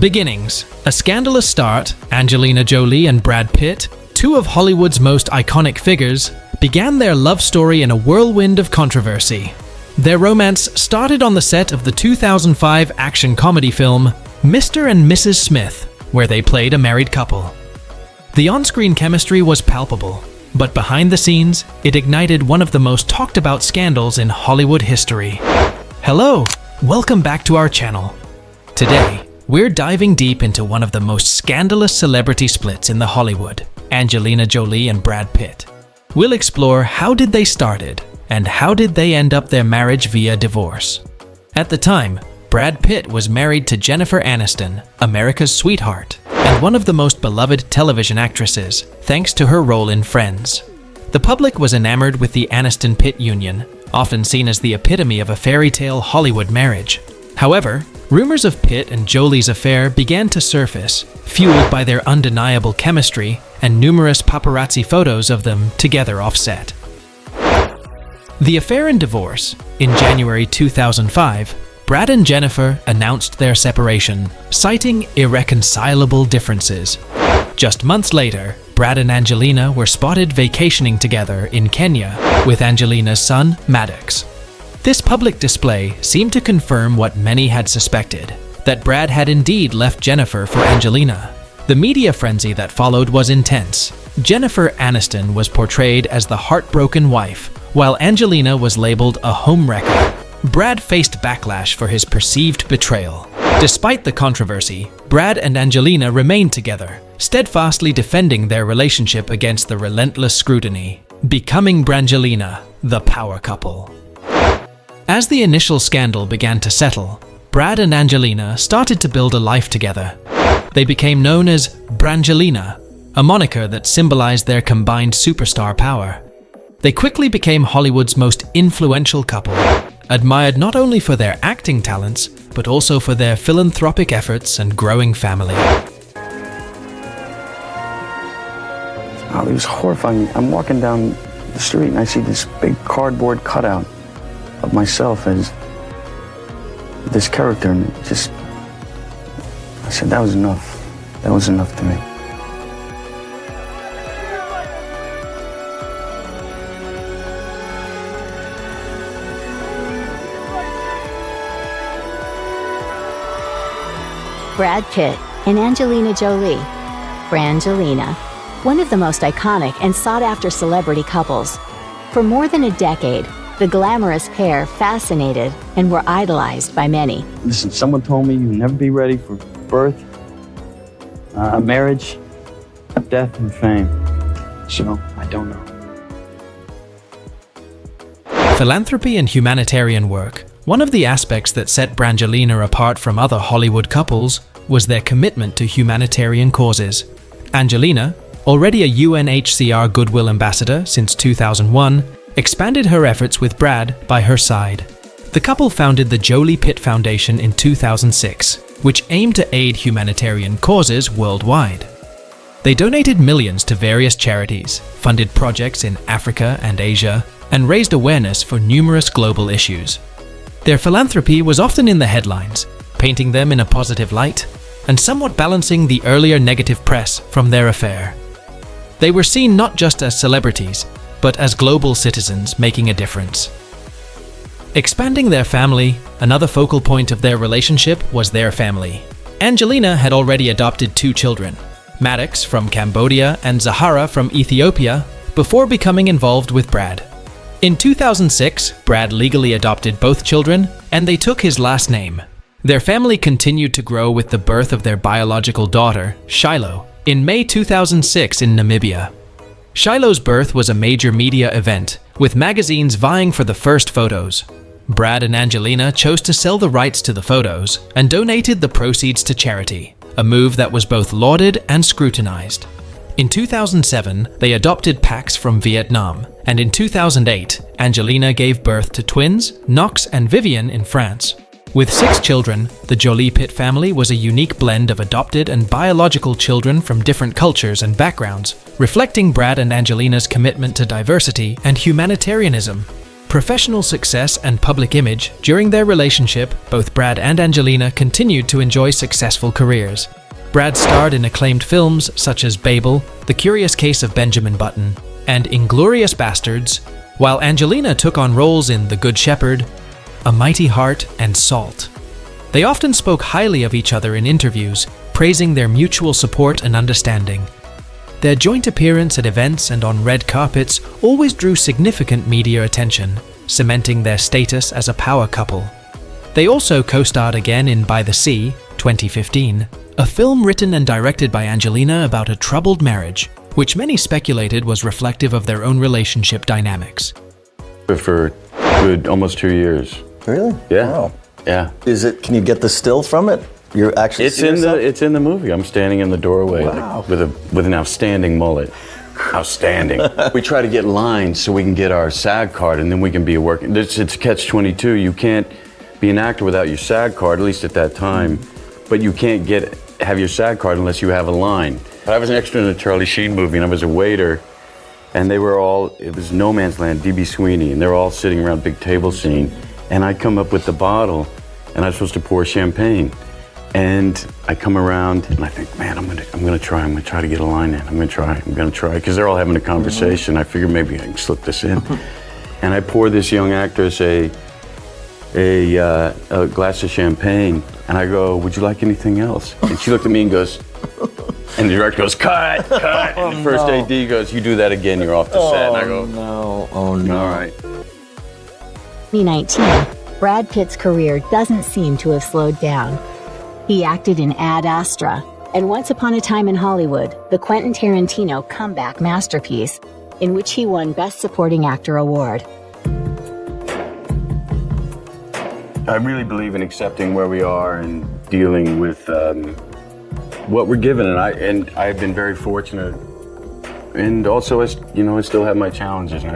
Beginnings. A scandalous start, Angelina Jolie and Brad Pitt, two of Hollywood's most iconic figures, began their love story in a whirlwind of controversy. Their romance started on the set of the 2005 action comedy film Mr. and Mrs. Smith, where they played a married couple. The on-screen chemistry was palpable, but behind the scenes, it ignited one of the most talked about scandals in Hollywood history. Hello, welcome back to our channel. Today, we're diving deep into one of the most scandalous celebrity splits in the Hollywood, Angelina Jolie and Brad Pitt. We'll explore how did they started, and how did they end up their marriage via divorce. At the time, Brad Pitt was married to Jennifer Aniston, America's sweetheart, and one of the most beloved television actresses, thanks to her role in Friends. The public was enamored with the Aniston-Pitt union, often seen as the epitome of a fairy tale Hollywood marriage. However, rumors of Pitt and Jolie's affair began to surface, fueled by their undeniable chemistry and numerous paparazzi photos of them together off set. The affair and divorce. In January 2005, Brad and Jennifer announced their separation, citing irreconcilable differences. Just months later, Brad and Angelina were spotted vacationing together in Kenya with Angelina's son, Maddox. This public display seemed to confirm what many had suspected, that Brad had indeed left Jennifer for Angelina. The media frenzy that followed was intense. Jennifer Aniston was portrayed as the heartbroken wife, while Angelina was labeled a homewrecker. Brad faced backlash for his perceived betrayal. Despite the controversy, Brad and Angelina remained together, steadfastly defending their relationship against the relentless scrutiny, becoming Brangelina, the power couple. As the initial scandal began to settle, Brad and Angelina started to build a life together. They became known as Brangelina, a moniker that symbolized their combined superstar power. They quickly became Hollywood's most influential couple, admired not only for their acting talents, but also for their philanthropic efforts and growing family. Oh, it was horrifying. I'm walking down the street and I see this big cardboard cutout of myself as this character, and it just, I said, that was enough. That was enough to me. Brad Pitt and Angelina Jolie, Brangelina, one of the most iconic and sought-after celebrity couples. For more than a decade, the glamorous pair fascinated and were idolized by many. Listen, someone told me you'll never be ready for birth, marriage, death, and fame. So, I don't know. Philanthropy and humanitarian work. One of the aspects that set Brangelina apart from other Hollywood couples was their commitment to humanitarian causes. Angelina, already a UNHCR Goodwill Ambassador since 2001, expanded her efforts with Brad by her side. The couple founded the Jolie Pitt Foundation in 2006, which aimed to aid humanitarian causes worldwide. They donated millions to various charities, funded projects in Africa and Asia, and raised awareness for numerous global issues. Their philanthropy was often in the headlines, painting them in a positive light, and somewhat balancing the earlier negative press from their affair. They were seen not just as celebrities, but as global citizens making a difference. Expanding their family, another focal point of their relationship was their family. Angelina had already adopted 2 children, Maddox from Cambodia and Zahara from Ethiopia, before becoming involved with Brad. In 2006, Brad legally adopted both children, and they took his last name. Their family continued to grow with the birth of their biological daughter, Shiloh, in May 2006 in Namibia. Shiloh's birth was a major media event, with magazines vying for the first photos. Brad and Angelina chose to sell the rights to the photos and donated the proceeds to charity, a move that was both lauded and scrutinized. In 2007, they adopted Pax from Vietnam, and in 2008, Angelina gave birth to twins, Knox and Vivian, in France. With 6 children, the Jolie Pitt family was a unique blend of adopted and biological children from different cultures and backgrounds, reflecting Brad and Angelina's commitment to diversity and humanitarianism. professional success and public image, during their relationship, both Brad and Angelina continued to enjoy successful careers. Brad starred in acclaimed films such as Babel, The Curious Case of Benjamin Button, and Inglourious Basterds, while Angelina took on roles in The Good Shepherd, A Mighty Heart, and Salt. They often spoke highly of each other in interviews, praising their mutual support and understanding. Their joint appearance at events and on red carpets always drew significant media attention, cementing their status as a power couple. They also co-starred again in By the Sea, 2015, a film written and directed by Angelina about a troubled marriage, which many speculated was reflective of their own relationship dynamics. For good almost 2 years. Really? Yeah. Wow. Yeah. Can you get the still from it? You're actually It's in the movie. I'm standing in the doorway with an outstanding mullet. Outstanding. We try to get lines so we can get our SAG card, and then we can be a working. It's catch-22. You can't be an actor without your SAG card, at least at that time. But you can't have your SAG card unless you have a line. I was an extra in a Charlie Sheen movie, and I was a waiter, and it was No Man's Land, D.B. Sweeney, and they're all sitting around a big table scene, and I come up with the bottle, and I'm supposed to pour champagne. And I come around and I think, man, I'm gonna try to get a line in. I'm gonna try, because they're all having a conversation. I figure maybe I can slip this in. And I pour this young actress a glass of champagne, and I go, would you like anything else? And she looked at me and goes, and the director goes, cut. And the first AD goes, you do that again, you're off the set. And I go, no. All right. 2019, Brad Pitt's career doesn't seem to have slowed down. He acted in Ad Astra and Once Upon a Time in Hollywood, the Quentin Tarantino comeback masterpiece, in which he won Best Supporting Actor award. I really believe in accepting where we are and dealing with what we're given, and I've been very fortunate. And also, I still have my challenges, and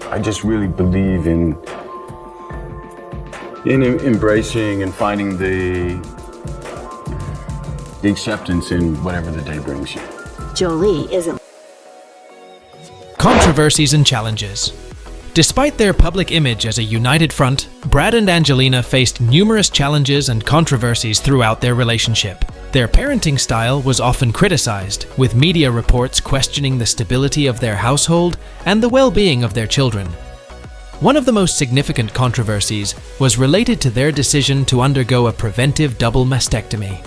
I just really believe in embracing and finding the acceptance in whatever the day brings you. Jolie isn't. Controversies and challenges. Despite their public image as a united front, Brad and Angelina faced numerous challenges and controversies throughout their relationship. Their parenting style was often criticized, with media reports questioning the stability of their household and the well-being of their children. One of the most significant controversies was related to their decision to undergo a preventive double mastectomy.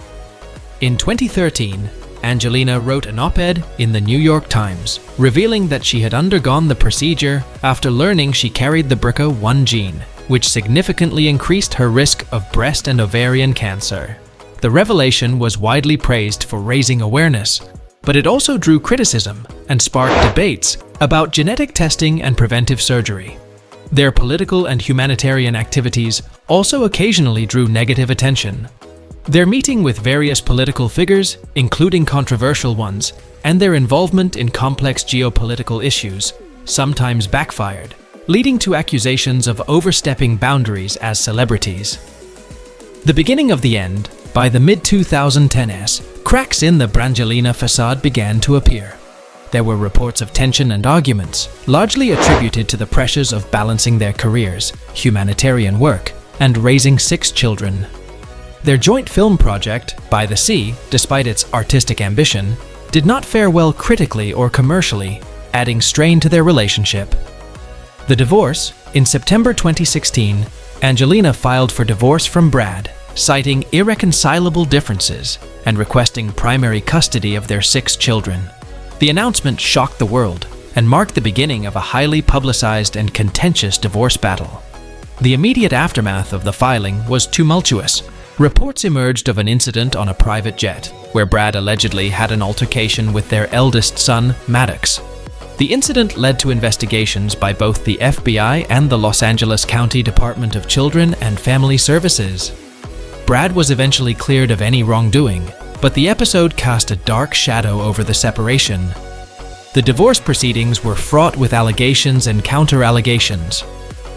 In 2013, Angelina wrote an op-ed in the New York Times, revealing that she had undergone the procedure after learning she carried the BRCA1 gene, which significantly increased her risk of breast and ovarian cancer. The revelation was widely praised for raising awareness, but it also drew criticism and sparked debates about genetic testing and preventive surgery. Their political and humanitarian activities also occasionally drew negative attention. Their meeting with various political figures, including controversial ones, and their involvement in complex geopolitical issues sometimes backfired, leading to accusations of overstepping boundaries as celebrities. The beginning of the end, by the mid-2010s, cracks in the Brangelina facade began to appear. There were reports of tension and arguments, largely attributed to the pressures of balancing their careers, humanitarian work, and raising 6 children. Their joint film project, By the Sea, despite its artistic ambition, did not fare well critically or commercially, adding strain to their relationship. The divorce, in September 2016, Angelina filed for divorce from Brad, citing irreconcilable differences and requesting primary custody of their 6 children. The announcement shocked the world and marked the beginning of a highly publicized and contentious divorce battle. The immediate aftermath of the filing was tumultuous. Reports emerged of an incident on a private jet, where Brad allegedly had an altercation with their eldest son, Maddox. The incident led to investigations by both the FBI and the Los Angeles County Department of Children and Family Services. Brad was eventually cleared of any wrongdoing, but the episode cast a dark shadow over the separation. The divorce proceedings were fraught with allegations and counter-allegations.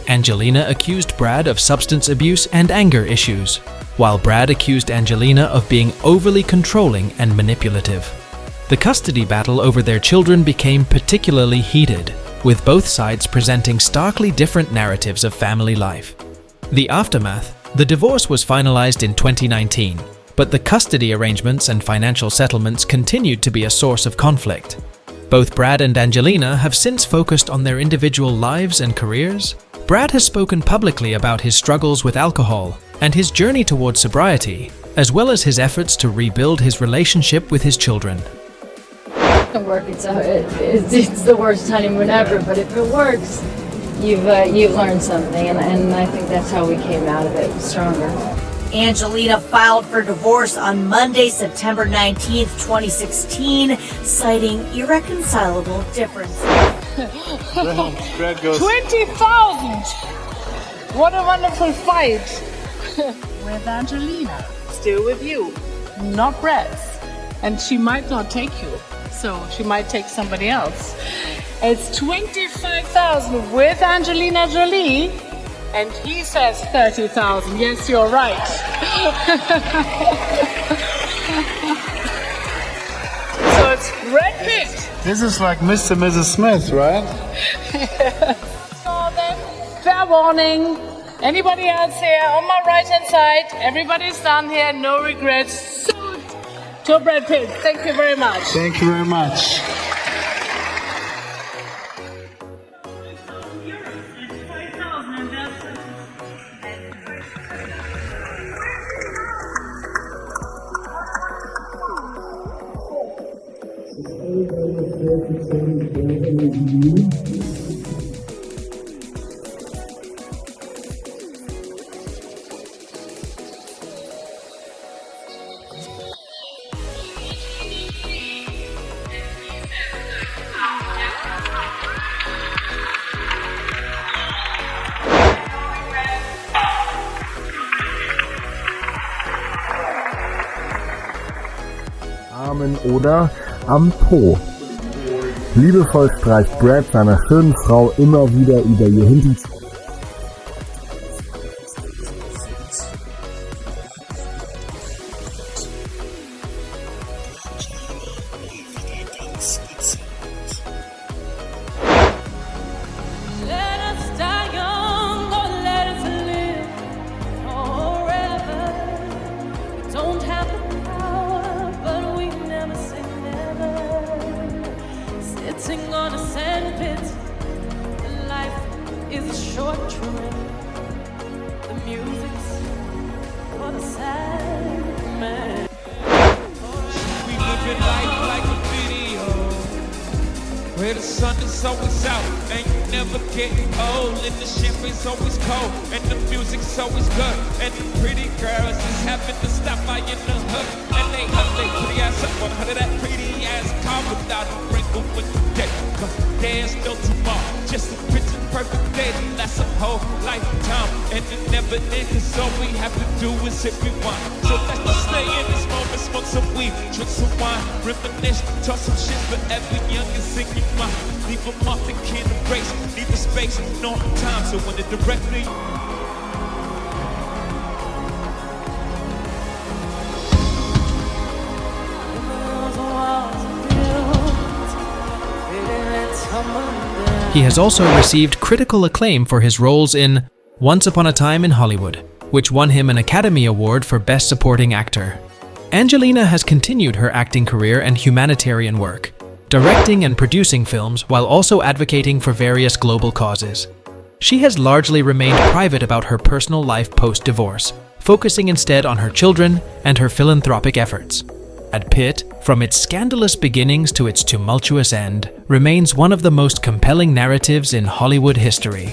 Angelina accused Brad of substance abuse and anger issues, while Brad accused Angelina of being overly controlling and manipulative. The custody battle over their children became particularly heated, with both sides presenting starkly different narratives of family life. The aftermath: the divorce was finalized in 2019, but the custody arrangements and financial settlements continued to be a source of conflict. Both Brad and Angelina have since focused on their individual lives and careers. Brad has spoken publicly about his struggles with alcohol and his journey towards sobriety, as well as his efforts to rebuild his relationship with his children. It's the worst honeymoon ever, but if it works, you've learned something, and I think that's how we came out of it stronger. Angelina filed for divorce on Monday, September 19th, 2016, citing irreconcilable differences. 20,000! What a wonderful fight! With Angelina, still with you, not Brad's. And she might not take you, so she might take somebody else. It's 25,000 with Angelina Jolie, and he says 30,000. Yes, you're right. So it's Brad Pitt. This is like Mr. and Mrs. Smith, right? So then, fair warning. Anybody else here on my right-hand side? Everybody's done here, no regrets. So, to Brad Pitt, thank you very much. Thank you very much. Armen oder am Po. Liebevoll streicht Brad seiner schönen Frau immer wieder über ihr Hinterkopf. On a sandpit, life is a short trip. The music's for the sad man. We living life like a video, where the sun is always out and you never get old, and the champagne's always cold and the music's always good, and the pretty girls just happen to stop by in the hood, and they up their pretty ass up on her that pretty ass car without a wrinkle with the day. Cause there's no tomorrow, just a picture perfect day that lasts a whole lifetime, and it never ends, cause all we have to do is hit rewind. So let's just stay in this moment, smoke some weed, drink some wine, reminisce, talk some shit forever young and sing your mind. Leave them off the can't erase, need the space, no time, so when it directly He has also received critical acclaim for his roles in Once Upon a Time in Hollywood, which won him an Academy Award for Best Supporting Actor. Angelina has continued her acting career and humanitarian work, directing and producing films while also advocating for various global causes. She has largely remained private about her personal life post-divorce, focusing instead on her children and her philanthropic efforts. At Pitt, from its scandalous beginnings to its tumultuous end, remains one of the most compelling narratives in Hollywood history.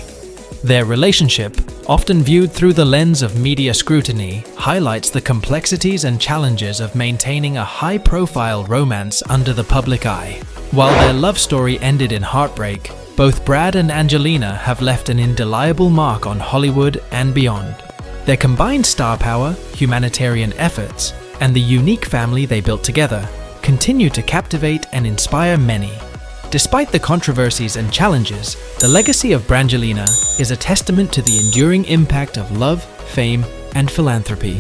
Their relationship, often viewed through the lens of media scrutiny, highlights the complexities and challenges of maintaining a high-profile romance under the public eye. While their love story ended in heartbreak, both Brad and Angelina have left an indelible mark on Hollywood and beyond. Their combined star power, humanitarian efforts, and the unique family they built together continue to captivate and inspire many. Despite the controversies and challenges, the legacy of Brangelina is a testament to the enduring impact of love, fame, and philanthropy.